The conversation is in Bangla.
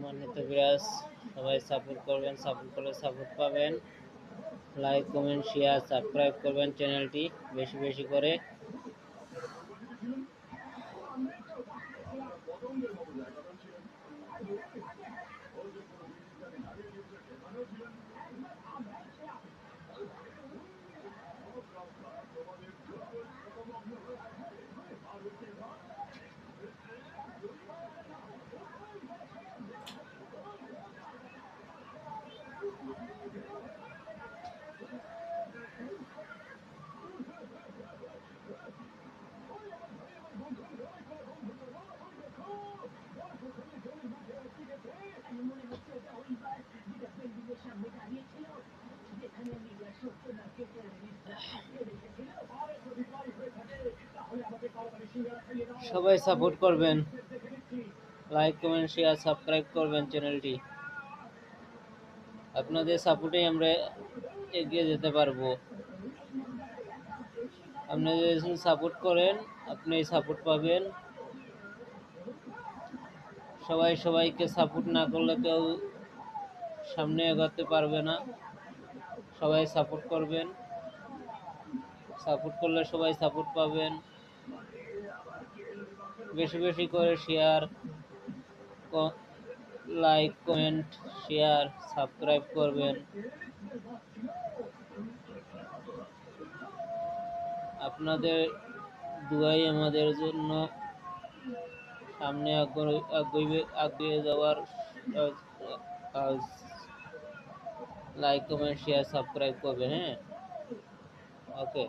সম্মানিত ভিউয়ার্স, সবাই সাপোর্ট করবেন, সাপোর্ট করলে সাপোর্ট পাবেন। লাইক, কমেন্ট, শেয়ার, সাবস্ক্রাইব করবেন চ্যানেলটি বেশি বেশি করে। সবাই সাপোর্ট করবেন, লাইক, কমেন্ট, শেয়ার, সাবস্ক্রাইব করবেন চ্যানেলটি। আপনাদের সাপোর্টেই আমরা এগিয়ে যেতে পারবো। আপনারা যদি সাপোর্ট করেন, আপনি সাপোর্ট পাবেন। সবাই সবাইকে সাপোর্ট না করলে কেউ সামনে এগোতে পারবে না। সবাই সাপোর্ট করবেন, সাপোর্ট করলে সবাই সাপোর্ট পাবেন। বেশি বেশি করে share, like, comment, share, subscribe করবেন। আপনাদের দুয়াই আমাদের জন্য সামনে এগিয়ে যাওয়ার। লাইক, কমেন্ট, শেয়ার, সাবস্ক্রাইব করবেন। হ্যাঁ, ওকে।